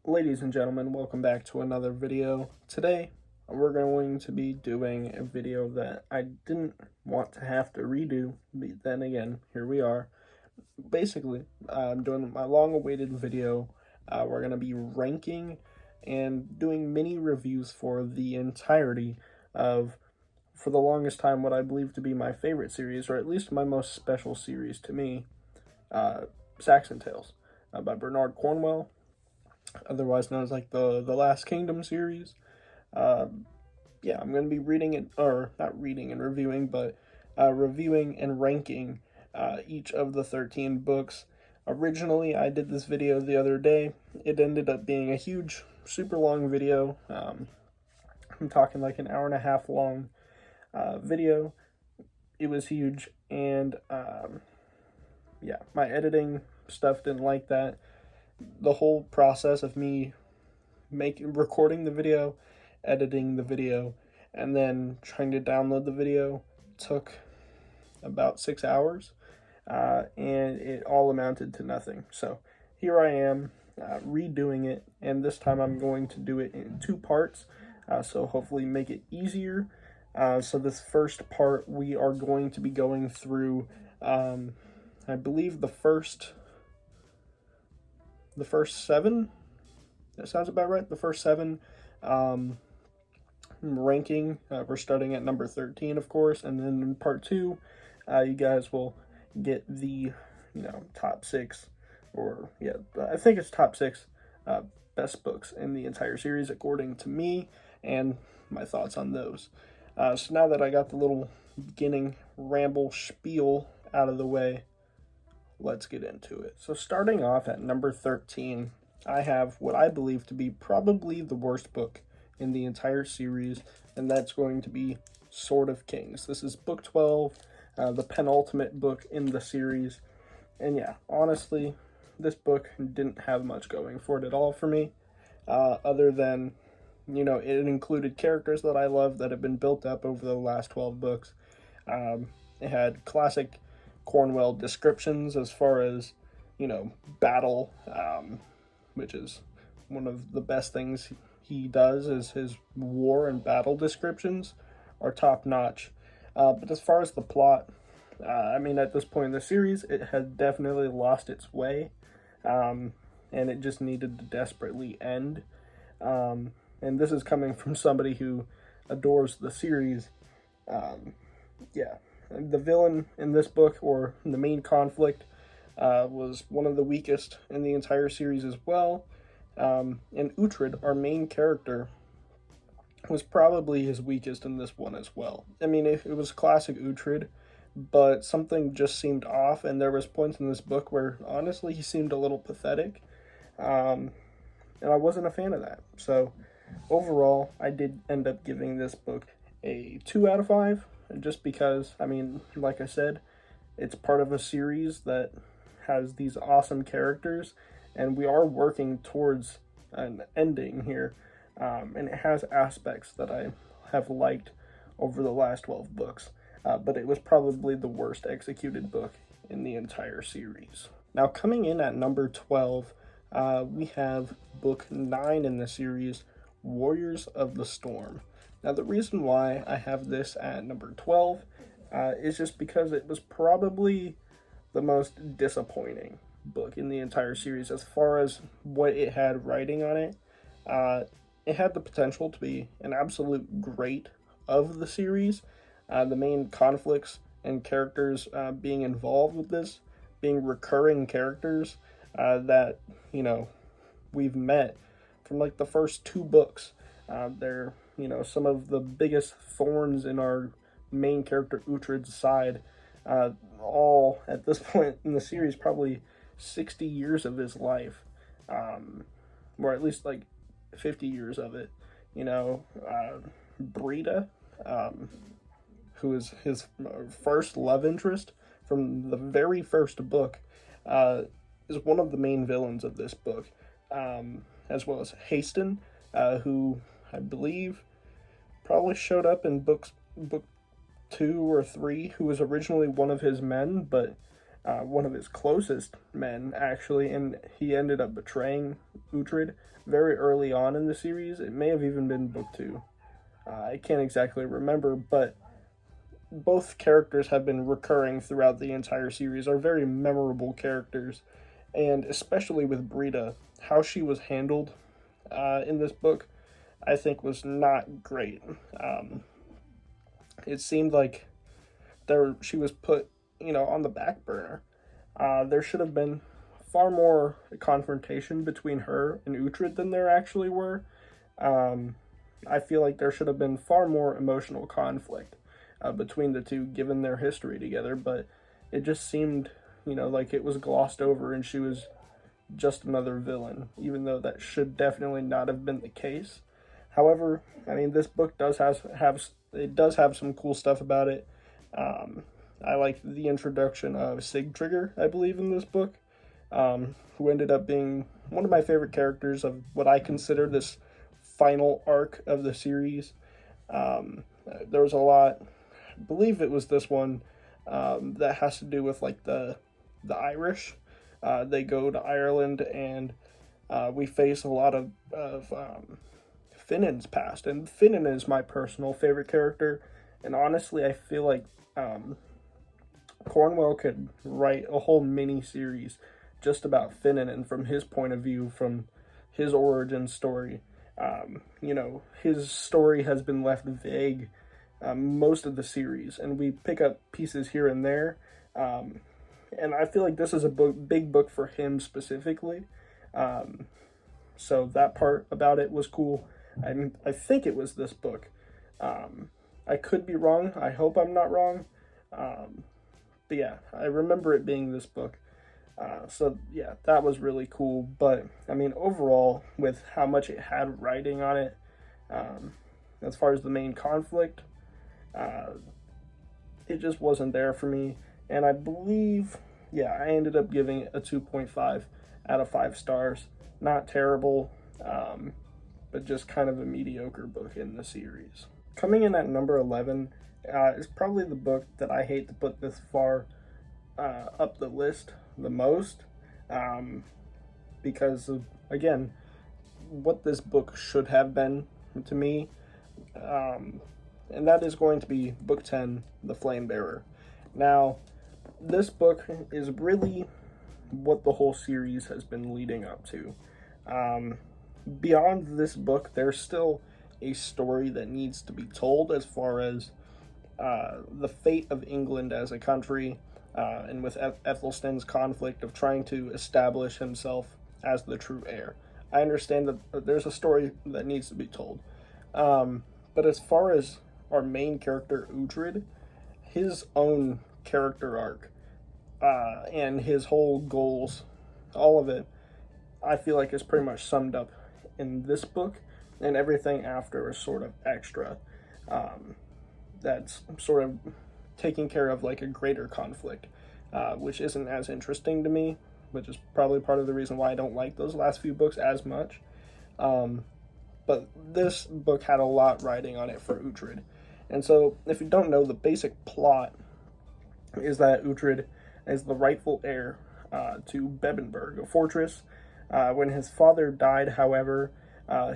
Ladies and gentlemen, welcome back to another video. Today, we're going to be doing a video that I didn't want to have to redo, but then again, here we are. Basically, I'm doing my long-awaited video. We're going to be ranking and doing mini reviews for the entirety of, for the longest time, what I believe to be my favorite series, or at least my most special series to me, Saxon Tales by Bernard Cornwell, otherwise known as like the Last Kingdom series. Yeah, I'm going to be reading it, or not reading and reviewing, but reviewing and ranking each of the 13 books. Originally, I did this video the other day. It ended up being a huge, super long video. I'm talking like an hour and a half long video. It was huge, and yeah, my editing stuff didn't like that. The whole process of me recording the video, editing the video, and then trying to download the video took about 6 hours, and it all amounted to nothing. So here I am redoing it, and this time I'm going to do it in 2 parts, so hopefully make it easier. So this first part, we are going to be going through, I believe the first 7, that sounds about right, the first 7 ranking. We're starting at number 13, of course, and then in part 2, you guys will get the, top 6, or, yeah, I think it's top 6 best books in the entire series, according to me, and my thoughts on those. So now that I got the little beginning ramble spiel out of the way, let's get into it. So starting off at number 13, I have what I believe to be probably the worst book in the entire series, and that's going to be Sword of Kings. This is book 12, the penultimate book in the series, and yeah, honestly, this book didn't have much going for it at all for me, other than, it included characters that I love that have been built up over the last 12 books. It had classic Cornwell descriptions as far as, battle, which is one of the best things he does, is his war and battle descriptions are top notch. But as far as the plot, at this point in the series, it had definitely lost its way, and it just needed to desperately end. And this is coming from somebody who adores the series. Yeah, the villain in this book, or the main conflict, was one of the weakest in the entire series as well. And Uhtred, our main character, was probably his weakest in this one as well. It was classic Uhtred, but something just seemed off, and there was points in this book where, honestly, he seemed a little pathetic, and I wasn't a fan of that. So, overall, I did end up giving this book a 2 out of 5, just because, like I said, it's part of a series that has these awesome characters, and we are working towards an ending here, and it has aspects that I have liked over the last 12 books, but it was probably the worst executed book in the entire series. Now, coming in at number 12, we have book 9 in the series, Warriors of the Storm. Now, the reason why I have this at number 12 is just because it was probably the most disappointing book in the entire series as far as what it had writing on it. It had the potential to be an absolute great of the series. The main conflicts and characters being involved with this, being recurring characters that, we've met from like the first 2 books. They're, some of the biggest thorns in our main character Uhtred's side, all at this point in the series, probably 60 years of his life, or at least like 50 years of it. Brita, who is his first love interest from the very first book, is one of the main villains of this book, as well as Haston, who I believe probably showed up in book 2 or 3, who was originally one of his men, but one of his closest men, actually, and he ended up betraying Uhtred very early on in the series. It may have even been book 2. I can't exactly remember, but both characters have been recurring throughout the entire series, are very memorable characters, and especially with Brita, how she was handled in this book, I think was not great. It seemed like she was put, on the back burner. There should have been far more confrontation between her and Uhtred than there actually were. I feel like there should have been far more emotional conflict between the two, given their history together, but it just seemed, like it was glossed over and she was just another villain, even though that should definitely not have been the case. However, I mean, this book does have some cool stuff about it. I like the introduction of Sigtrigger, I believe, in this book, who ended up being one of my favorite characters of what I consider this final arc of the series. There was a lot, I believe it was this one, that has to do with like the Irish. They go to Ireland, and we face a lot of Finnan's past, and Finnan is my personal favorite character, and honestly I feel like Cornwell could write a whole mini series just about Finnan and from his point of view, from his origin story. His story has been left vague most of the series, and we pick up pieces here and there, and I feel like this is a big book for him specifically, so that part about it was cool. I think it was this book. I could be wrong. I hope I'm not wrong. But yeah, I remember it being this book. So yeah, that was really cool. But I mean, overall, with how much it had writing on it, as far as the main conflict, it just wasn't there for me. And I believe, yeah, I ended up giving it a 2.5 out of 5 stars. Not terrible, but just kind of a mediocre book in the series. Coming in at number 11 is probably the book that I hate to put this far up the list the most, because of, again, what this book should have been to me, and that is going to be Book 10, The Flame Bearer. Now, this book is really what the whole series has been leading up to. Beyond this book, there's still a story that needs to be told as far as the fate of England as a country, and with Ethelstan's conflict of trying to establish himself as the true heir. I understand that there's a story that needs to be told. But as far as our main character, Uhtred, his own character arc, and his whole goals, all of it, I feel like is pretty much summed up in this book, and everything after is sort of extra. That's sort of taking care of like a greater conflict, which isn't as interesting to me, which is probably part of the reason why I don't like those last few books as much. But this book had a lot riding on it for Uhtred. And so, if you don't know, the basic plot is that Uhtred is the rightful heir to Bebbanburg, a fortress. When his father died, however,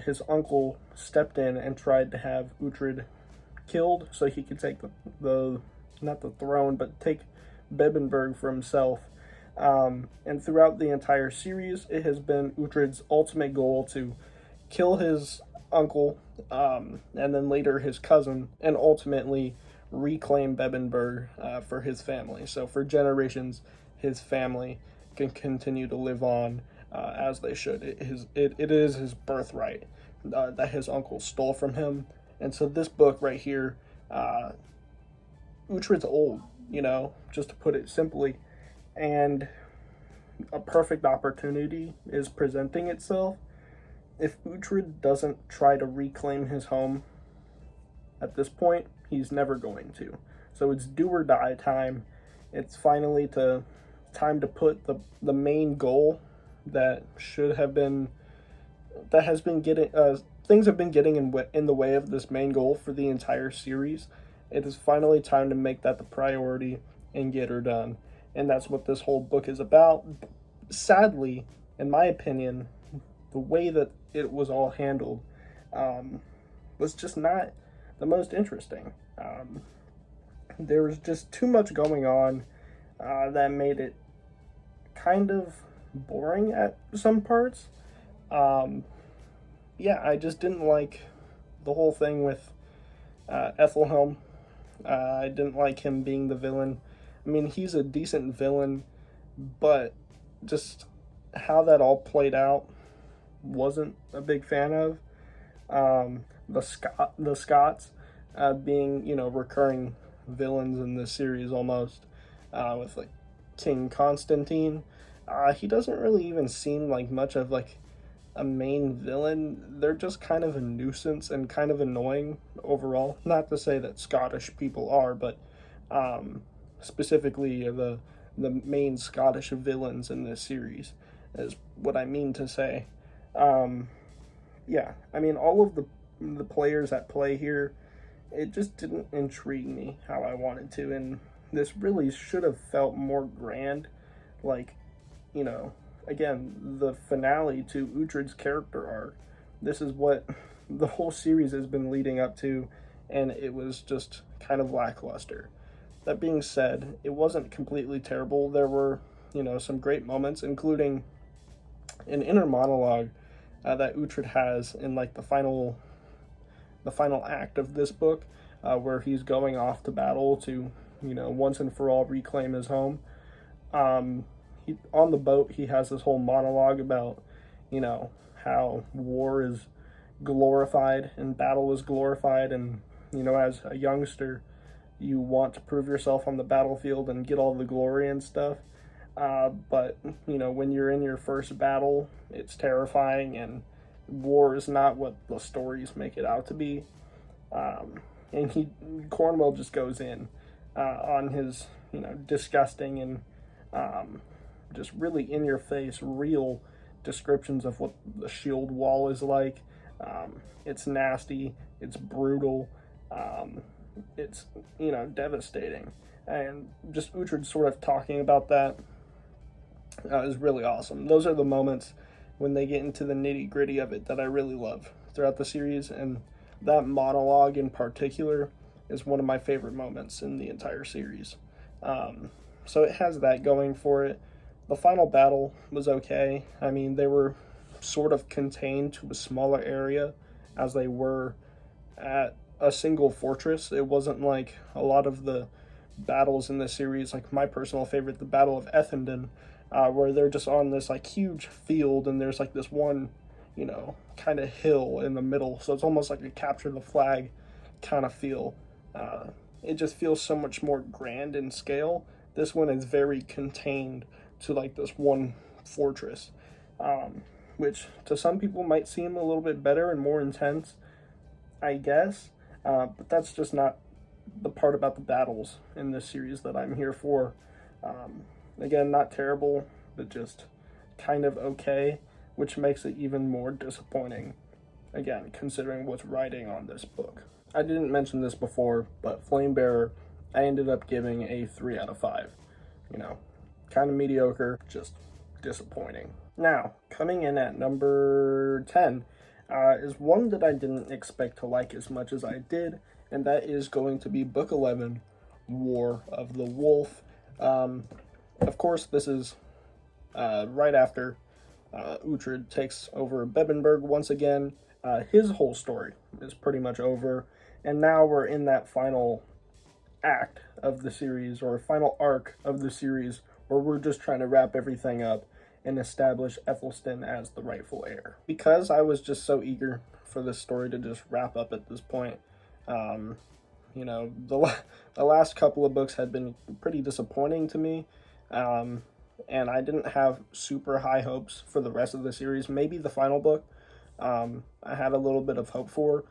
his uncle stepped in and tried to have Uhtred killed so he could take not the throne, but take Bebbanburg for himself. And throughout the entire series, it has been Uhtred's ultimate goal to kill his uncle, and then later his cousin, and ultimately reclaim Bebbanburg for his family. So for generations, his family can continue to live on as they should. It is his birthright that his uncle stole from him. And so this book right here, Uhtred's old, just to put it simply, and a perfect opportunity is presenting itself. If Uhtred doesn't try to reclaim his home at this point, he's never going to. So it's do or die time. It's finally time to put the main goal that has been getting things have been getting in the way of this main goal for the entire series. It is finally time to make that the priority and get her done. And that's what this whole book is about. Sadly, in my opinion, the way that it was all handled was just not the most interesting. There was just too much going on that made it kind of boring at some parts. Yeah, I just didn't like the whole thing with Ethelhelm. I didn't like him being the villain. I mean, he's a decent villain, but just how that all played out wasn't a big fan of. The Scots being, you know, recurring villains in this series almost, with like King Constantine. He doesn't really even seem like much of like a main villain. They're just kind of a nuisance and kind of annoying overall. Not to say that Scottish people are, but specifically the main Scottish villains in this series is what I mean to say. Yeah, I mean, all of the players at play here, it just didn't intrigue me how I wanted to, and this really should have felt more grand. Like, you know, again, the finale to Uhtred's character arc. This is what the whole series has been leading up to, and it was just kind of lackluster. That being said, it wasn't completely terrible. There were, you know, some great moments, including an inner monologue that Uhtred has in like the final act of this book, where he's going off to battle to, you know, once and for all reclaim his home. On the boat, he has this whole monologue about, you know, how war is glorified and battle is glorified, and, you know, as a youngster, you want to prove yourself on the battlefield and get all the glory and stuff. But, you know, when you're in your first battle, it's terrifying, and war is not what the stories make it out to be. And Cornwell just goes in on his, you know, disgusting and just really in your face, real descriptions of what the shield wall is like. It's nasty, it's brutal, it's, you know, devastating. And just Uhtred sort of talking about that is really awesome. Those are the moments when they get into the nitty gritty of it that I really love throughout the series, and that monologue in particular is one of my favorite moments in the entire series. So it has that going for it. The final battle was okay. I mean, they were sort of contained to a smaller area as they were at a single fortress. It wasn't like a lot of the battles in this series, like my personal favorite, the Battle of Ethandun, where they're just on this like huge field and there's like this one, you know, kind of hill in the middle. So it's almost like a capture the flag kind of feel. It just feels so much more grand in scale. This one is very contained to like this one fortress, which to some people might seem a little bit better and more intense, I guess. But that's just not the part about the battles in this series that I'm here for. Again, not terrible, but just kind of okay, which makes it even more disappointing, again, considering what's writing on this book. I didn't mention this before, but Flamebearer, I ended up giving a 3 out of 5. You know, kind of mediocre, just disappointing. Now, coming in at number 10 is one that I didn't expect to like as much as I did, and that is going to be Book 11, War of the Wolf. Of course, this is right after Uhtred takes over Bebbanburg once again. His whole story is pretty much over, and now we're in that final act of the series, or final arc of the series, where we're just trying to wrap everything up and establish Ethelstan as the rightful heir. Because I was just so eager for this story to just wrap up at this point, you know, the last couple of books had been pretty disappointing to me, and I didn't have super high hopes for the rest of the series. Maybe the final book, I had a little bit of hope for,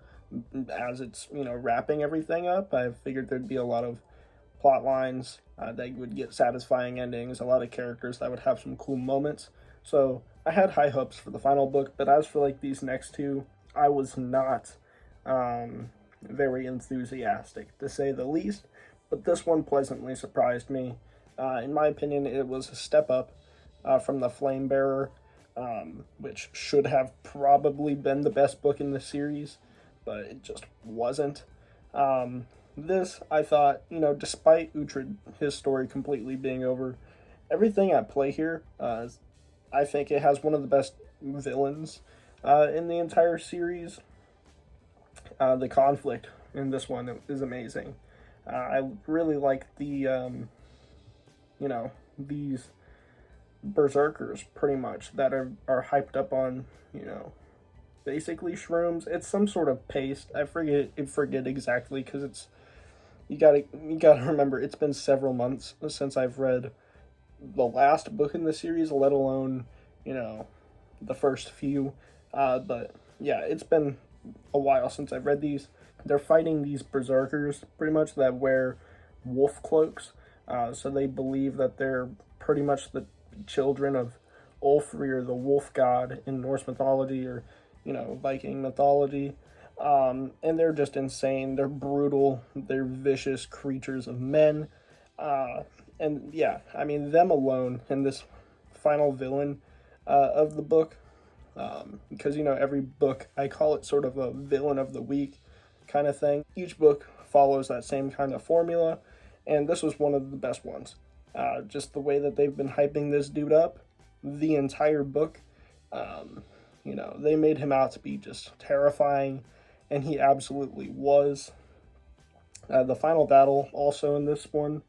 as it's, you know, wrapping everything up. I figured there'd be a lot of plot lines that would get satisfying endings, a lot of characters that would have some cool moments. So I had high hopes for the final book, but as for like these next two, I was not very enthusiastic, to say the least. But this one pleasantly surprised me. In my opinion, it was a step up from the Flamebearer. which should have probably been the best book in the series, but it just wasn't. This, I thought, despite Uhtred, his story completely being over, everything at play here, I think it has one of the best villains in the entire series. The conflict in this one is amazing. I really like these berserkers pretty much that are hyped up on, basically shrooms. It's some sort of paste. I forget exactly because you gotta remember it's been several months since I've read the last book in the series, let alone the first few. But yeah, it's been a while since I've read these. They're fighting these berserkers pretty much that wear wolf cloaks. So they believe that they're pretty much the children of Ulfrir, the wolf god in Norse mythology or Viking mythology. And they're just insane. They're brutal. They're vicious creatures of men. And yeah, I mean, them alone and this final villain of the book, because every book I call it sort of a villain of the week kind of thing. Each book follows that same kind of formula, and this was one of the best ones. Just the way that they've been hyping this dude up the entire book. They made him out to be just terrifying, and he absolutely was. The final battle also in this one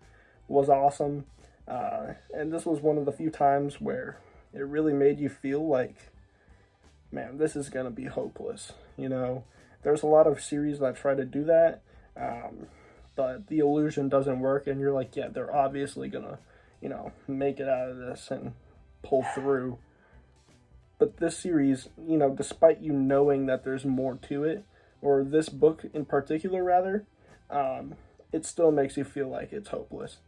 was awesome, and this was one of the few times where it really made you feel like, man, this is going to be hopeless. There's a lot of series that try to do that, but the illusion doesn't work, and you're like, yeah, they're obviously going to, make it out of this and pull through. But this series, despite you knowing that there's more to it, or this book in particular, rather, it still makes you feel like it's hopeless,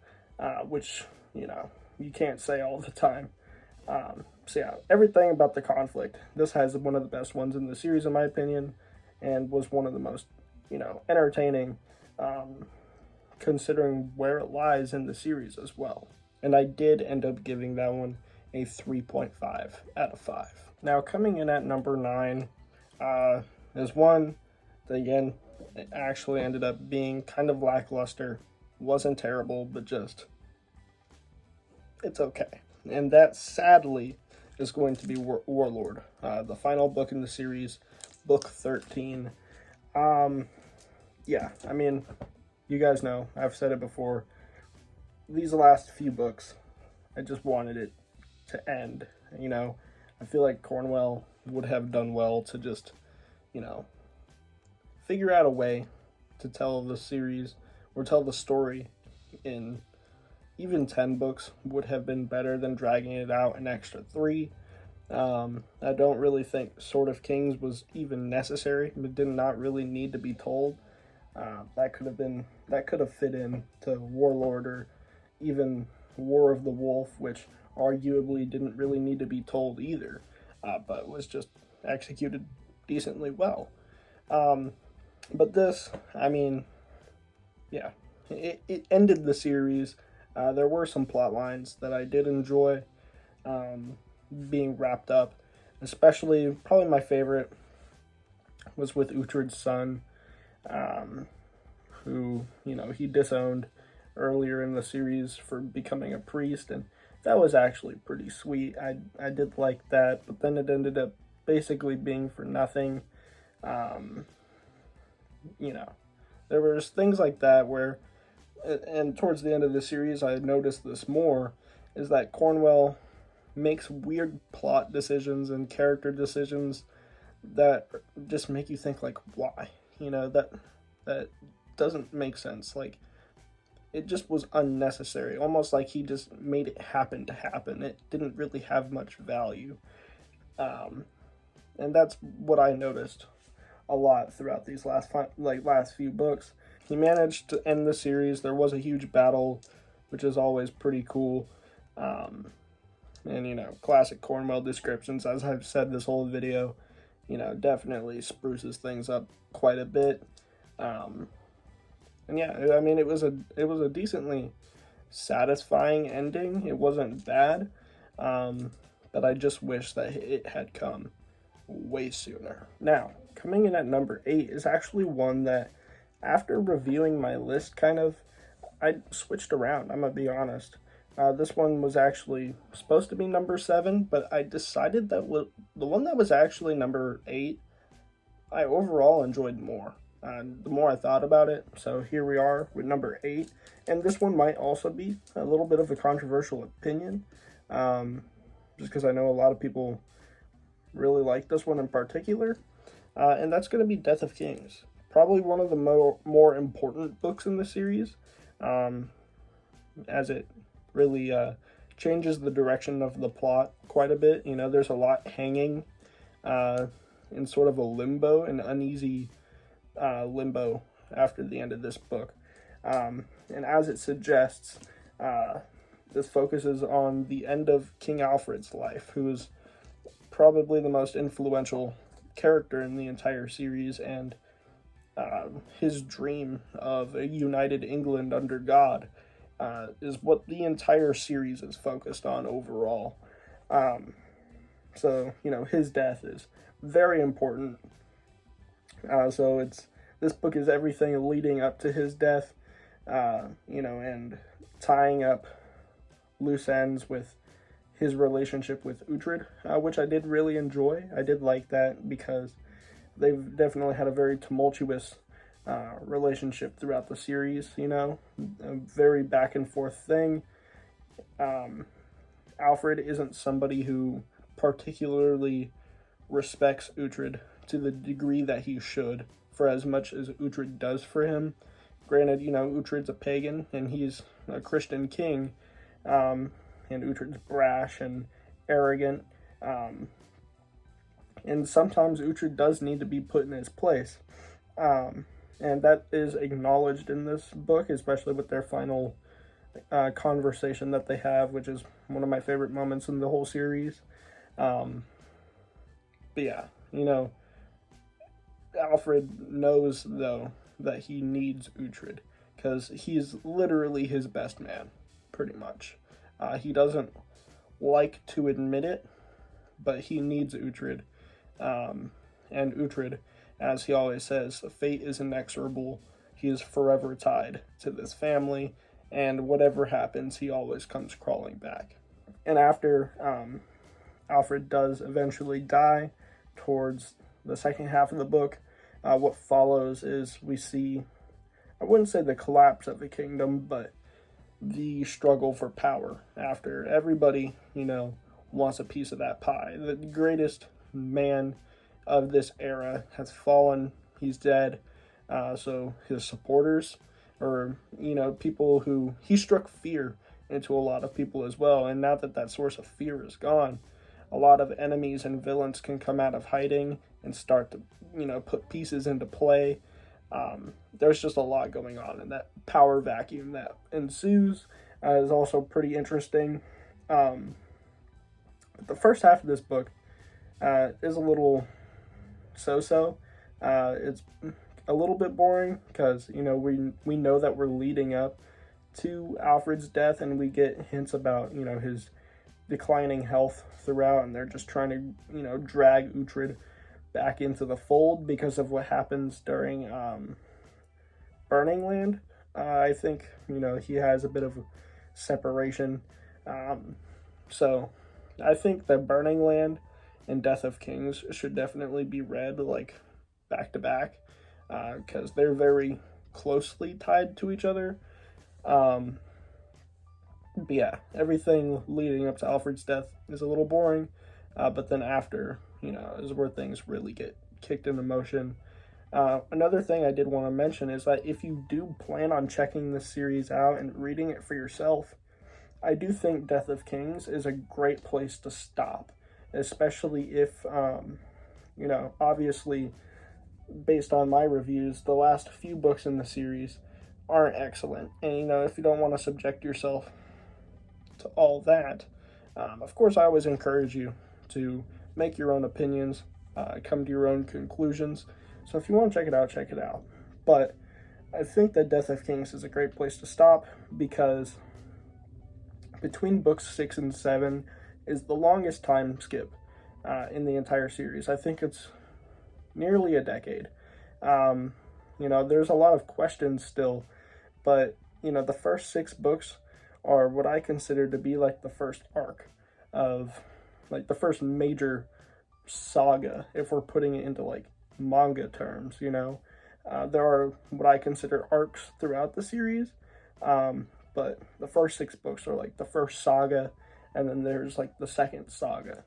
which, you can't say all the time. So yeah, everything about the conflict. This has one of the best ones in the series, in my opinion, and was one of the most, entertaining, considering where it lies in the series as well. And I did end up giving that one a 3.5 out of 5. Now, coming in at number 9 is one that, again, it actually ended up being kind of lackluster. Wasn't terrible, but just, it's okay. And that, sadly, is going to be Warlord, the final book in the series, book 13. Yeah, I mean, you guys know, I've said it before, these last few books, I just wanted it to end. I feel like Cornwell would have done well to just, figure out a way to tell the series or tell the story in even 10 books would have been better than dragging it out an extra 3. I don't really think Sword of Kings was even necessary. It did not really need to be told. That could have fit in to Warlord or even War of the Wolf, which arguably didn't really need to be told either, but was just executed decently well. But this, I mean, yeah, it ended the series. There were some plot lines that I did enjoy being wrapped up, especially probably my favorite was with Uhtred's son, who, he disowned earlier in the series for becoming a priest, and that was actually pretty sweet. I did like that, but then it ended up basically being for nothing. There was things like that where, and towards the end of the series I noticed this more, is that Cornwell makes weird plot decisions and character decisions that just make you think, like, why? That doesn't make sense. Like, it just was unnecessary, almost like he just made it happen to happen. It didn't really have much value. And that's what I noticed a lot throughout these last few books. He managed to end the series. There was a huge battle, which is always pretty cool. And, classic Cornwell descriptions, as I've said this whole video, definitely spruces things up quite a bit. And yeah, I mean, it was a decently satisfying ending. It wasn't bad. but I just wish that it had come way sooner. Now, coming in at number 8 is actually one that, after reviewing my list, I switched around, I'm gonna be honest. This one was actually supposed to be number 7, but I decided that the one that was actually number 8, I overall enjoyed more. The more I thought about it, so here we are with number 8, and this one might also be a little bit of a controversial opinion, just because I know a lot of people really like this one in particular, and that's going to be Death of Kings. Probably one of the more important books in the series, as it really changes the direction of the plot quite a bit. You know, there's a lot hanging in sort of a limbo, an uneasy limbo after the end of this book. And as it suggests, this focuses on the end of King Alfred's life, who is probably the most influential character in the entire series, and his dream of a united England under God is what the entire series is focused on overall. So, you know, his death is very important. So this book is everything leading up to his death, you know, and tying up loose ends with his relationship with Uhtred, which I did really enjoy. I did like that because they've definitely had a very tumultuous relationship throughout the series, you know, a very back and forth thing. Alfred isn't somebody who particularly respects Uhtred to the degree that he should, for as much as Uhtred does for him. Granted, you know, Uhtred's a pagan and he's a Christian king, and Uhtred's brash and arrogant, and sometimes Uhtred does need to be put in his place, and that is acknowledged in this book, especially with their final conversation that they have, which is one of my favorite moments in the whole series. But yeah, you know, Alfred knows, though, that he needs Uhtred, because he's literally his best man, pretty much. He doesn't like to admit it, but he needs Uhtred. And Uhtred, as he always says, fate is inexorable. He is forever tied to this family, and whatever happens, he always comes crawling back. And after Alfred does eventually die towards the second half of the book, what follows is we see, I wouldn't say the collapse of the kingdom, but the struggle for power after everybody, you know, wants a piece of that pie. The greatest man of this era has fallen. He's dead. So his supporters, or, you know, people who, he struck fear into a lot of people as well. And now that that source of fear is gone, a lot of enemies and villains can come out of hiding and start to, you know, put pieces into play. There's just a lot going on, and that power vacuum that ensues is also pretty interesting. But the first half of this book is a little so-so. It's a little bit boring because, you know, we know that we're leading up to Alfred's death, and we get hints about, you know, his declining health throughout, and they're just trying to, you know, drag Uhtred back into the fold because of what happens during Burning Land. I think, you know, he has a bit of a separation. So I think that Burning Land and Death of Kings should definitely be read, like, back to back, because they're very closely tied to each other. But yeah, everything leading up to Alfred's death is a little boring, but then after, you know, is where things really get kicked into motion. Another thing I did want to mention is that if you do plan on checking this series out and reading it for yourself, I do think Death of Kings is a great place to stop, especially if, you know, obviously, based on my reviews, the last few books in the series aren't excellent. And, you know, if you don't want to subject yourself to all that, of course, I always encourage you to make your own opinions, come to your own conclusions. So if you want to check it out, check it out. But I think that Death of Kings is a great place to stop, because between books 6 and 7, is the longest time skip in the entire series. I think it's nearly a decade. There's a lot of questions still, but the first 6 books are what I consider to be like the first arc of like the first major saga, if we're putting it into like manga terms. There are what I consider arcs throughout the series, but the first 6 books are like the first saga, and then there's like the second saga.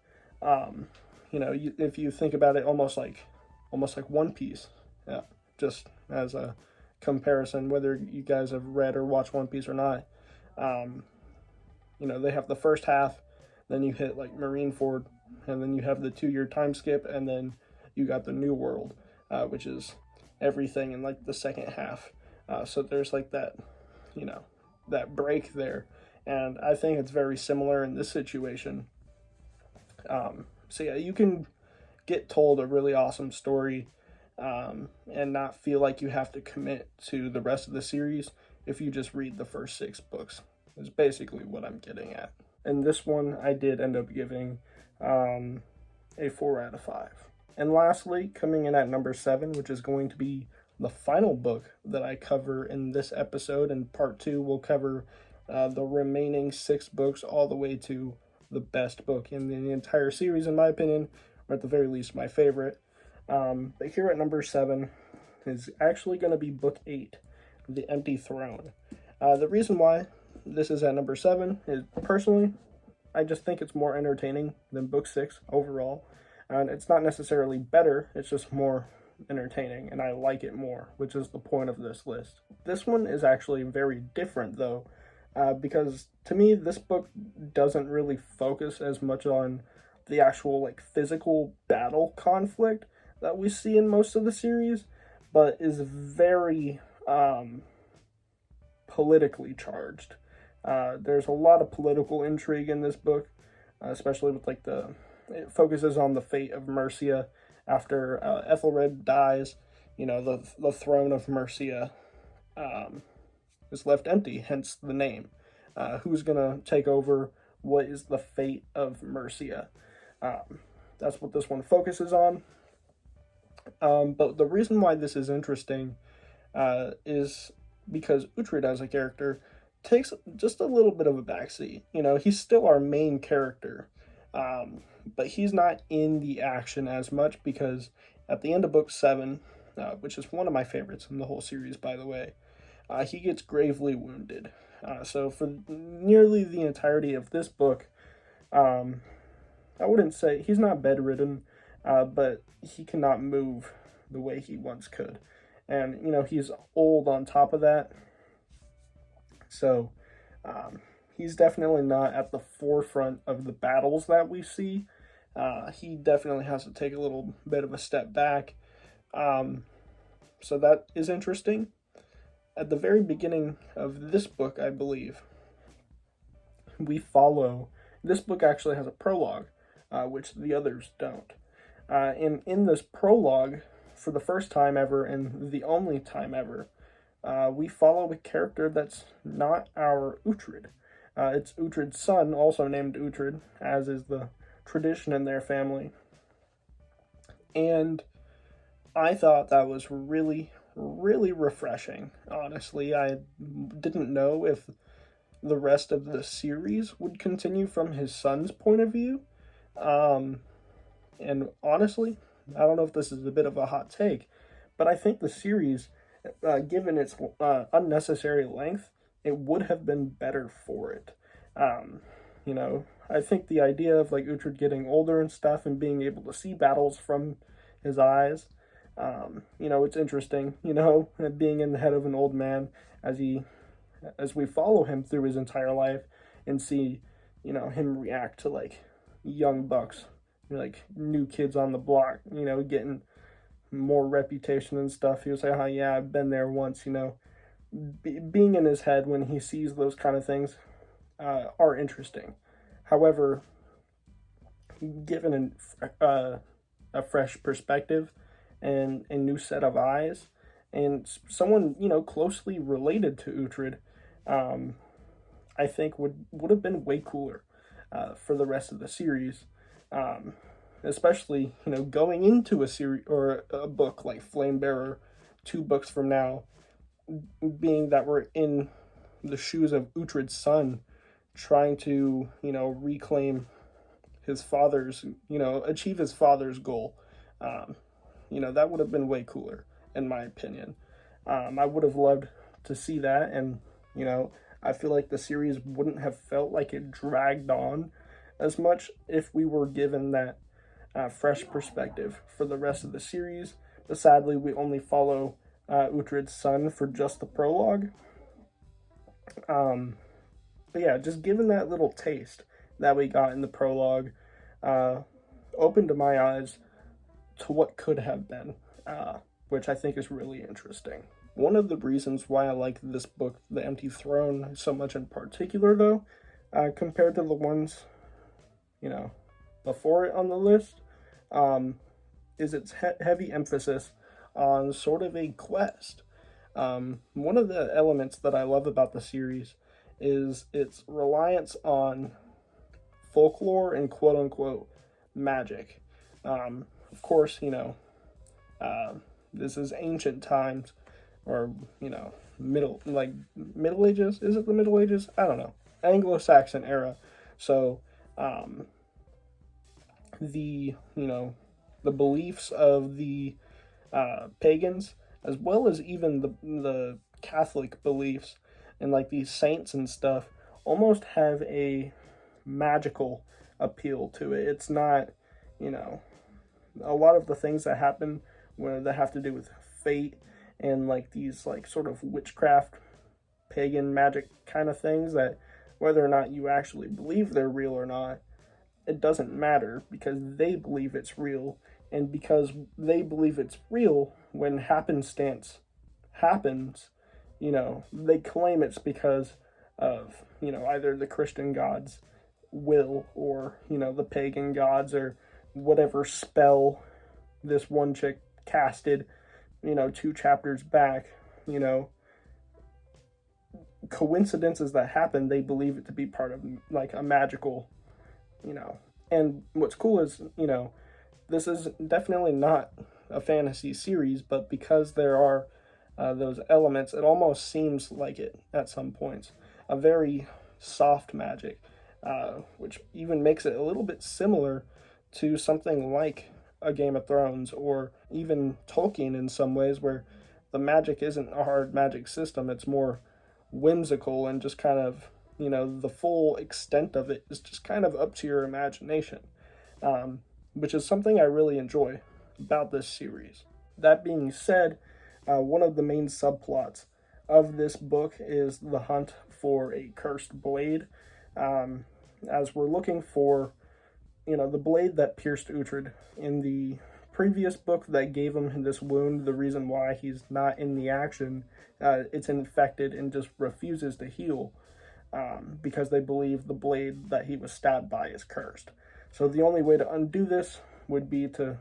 If you think about it, almost like One Piece. Yeah, just as a comparison, whether you guys have read or watched One Piece or not. They have the first half, then you hit like Marineford, and then you have the 2-year time skip, and then you got the New World, which is everything in like the second half. So there's like that, that break there, and I think it's very similar in this situation. So yeah, you can get told a really awesome story, and not feel like you have to commit to the rest of the series if you just read the first 6 books. Is basically what I'm getting at. And this one I did end up giving a 4 out of 5. And lastly, coming in at number 7, which is going to be the final book that I cover in this episode. In part 2, we'll cover the remaining 6 books all the way to the best book in the entire series, in my opinion, or at the very least, my favorite. But here at number 7 is actually going to be book 8, The Empty Throne. The reason why this is at number 7 is, personally, I just think it's more entertaining than book 6 overall. And it's not necessarily better, it's just more entertaining, and I like it more, which is the point of this list. This one is actually very different, though, because to me, this book doesn't really focus as much on the actual like physical battle conflict that we see in most of the series, but is very politically charged. There's a lot of political intrigue in this book, especially with like it focuses on the fate of Mercia after Ethelred dies. The throne of Mercia is left empty, hence the name. Who's gonna take over? What is the fate of Mercia? That's what this one focuses on. But the reason why this is interesting is because Uhtred as a character takes just a little bit of a backseat. He's still our main character, but he's not in the action as much, because at the end of book 7, which is one of my favorites in the whole series, by the way, he gets gravely wounded. So for nearly the entirety of this book, I wouldn't say he's not bedridden, but he cannot move the way he once could. And, he's old on top of that. So he's definitely not at the forefront of the battles that we see. He definitely has to take a little bit of a step back. So that is interesting. At the very beginning of this book, I believe, this book actually has a prologue, which the others don't. And in this prologue, for the first time ever and the only time ever, we follow a character that's not our Uhtred. It's Uhtred's son, also named Uhtred, as is the tradition in their family. And I thought that was really, really refreshing, honestly. I didn't know if the rest of the series would continue from his son's point of view. And honestly, I don't know if this is a bit of a hot take, but I think the series, given its unnecessary length, it would have been better for it. I think the idea of like Uhtred getting older and stuff and being able to see battles from his eyes, it's interesting, being in the head of an old man as we follow him through his entire life and see, him react to like young bucks, like new kids on the block, getting more reputation and stuff. He was like, oh yeah, I've been there once, being in his head when he sees those kind of things are interesting. However, given a fresh perspective and a new set of eyes, and someone, closely related to Uhtred, I think would have been way cooler. for the rest of the series. Especially, going into a series or a book like Flame Bearer 2 books from now, being that we're in the shoes of Uhtred's son, trying to, reclaim his father's, achieve his father's goal. That would have been way cooler, in my opinion. I would have loved to see that, and, I feel like the series wouldn't have felt like it dragged on as much if we were given that fresh perspective for the rest of the series. But sadly, we only follow Uhtred's son for just the prologue. But yeah, just given that little taste that we got in the prologue, opened my eyes to what could have been, which I think is really interesting. One of the reasons why I like this book, The Empty Throne, so much in particular, though, compared to the ones, before it on the list, is its heavy emphasis on sort of a quest. One of the elements that I love about the series is its reliance on folklore and quote-unquote magic. Of course, this is ancient times, or, Middle Ages? Is it the Middle Ages? I don't know. Anglo-Saxon era. So, the beliefs of the pagans, as well as even the Catholic beliefs, and like these saints and stuff, almost have a magical appeal to it. It's not, a lot of the things that happen that have to do with fate and like these like sort of witchcraft, pagan magic kind of things, that whether or not you actually believe they're real or not, it doesn't matter, because they believe it's real. And because they believe it's real, when happenstance happens, they claim it's because of, either the Christian gods' will, or, the pagan gods, or whatever spell this one chick casted, 2 chapters back, coincidences that happen, they believe it to be part of, like, a magical, And what's cool is, this is definitely not a fantasy series, but because there are those elements, it almost seems like it at some points. A very soft magic, which even makes it a little bit similar to something like a Game of Thrones, or even Tolkien in some ways, where the magic isn't a hard magic system. It's more whimsical, and just kind of, the full extent of it is just kind of up to your imagination, which is something I really enjoy about this series. That being said, one of the main subplots of this book is the hunt for a cursed blade, as we're looking for, the blade that pierced Uhtred in the previous book that gave him this wound, the reason why he's not in the action. It's infected and just refuses to heal, because they believe the blade that he was stabbed by is cursed. So the only way to undo this would be to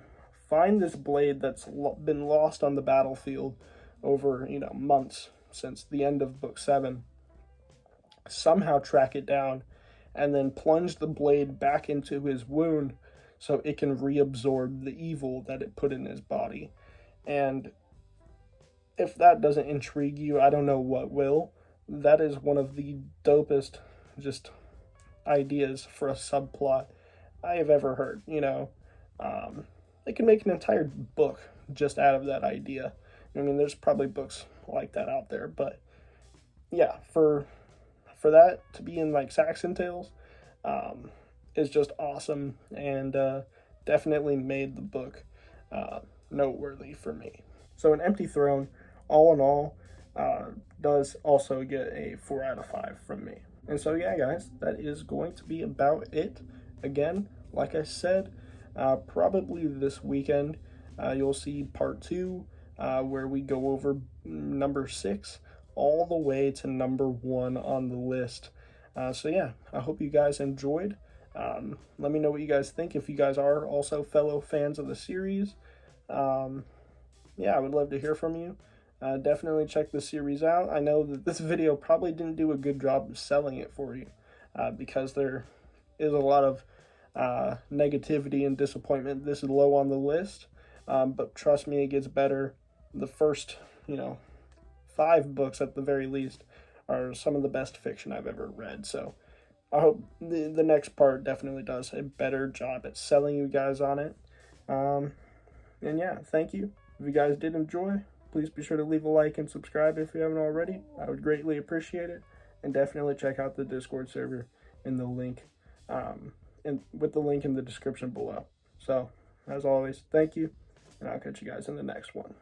find this blade that's been lost on the battlefield over, months since the end of book 7, somehow track it down, and then plunge the blade back into his wound so it can reabsorb the evil that it put in his body. And if that doesn't intrigue you, I don't know what will. That is one of the dopest just ideas for a subplot I have ever heard. They can make an entire book just out of that idea. I mean, there's probably books like that out there, but yeah, for that to be in like Saxon Tales, is just awesome, and definitely made the book noteworthy for me. So An Empty Throne, all in all, does also get a 4 out of 5 from me. And so yeah, guys, that is going to be about it. Again, like I said, probably this weekend you'll see part 2, where we go over number 6 all the way to number 1 on the list. So yeah, I hope you guys enjoyed. Let me know what you guys think, if you guys are also fellow fans of the series. Yeah, I would love to hear from you. Definitely check the series out. I know that this video probably didn't do a good job of selling it for you, because there is a lot of negativity and disappointment. This is low on the list, but trust me, it gets better. The first, 5 books at the very least are some of the best fiction I've ever read. So I hope the next part definitely does a better job at selling you guys on it. And yeah, thank you. If you guys did enjoy, please be sure to leave a like and subscribe if you haven't already. I would greatly appreciate it. And definitely check out the Discord server in the link, and with the link in the description below. So, as always, thank you, and I'll catch you guys in the next one.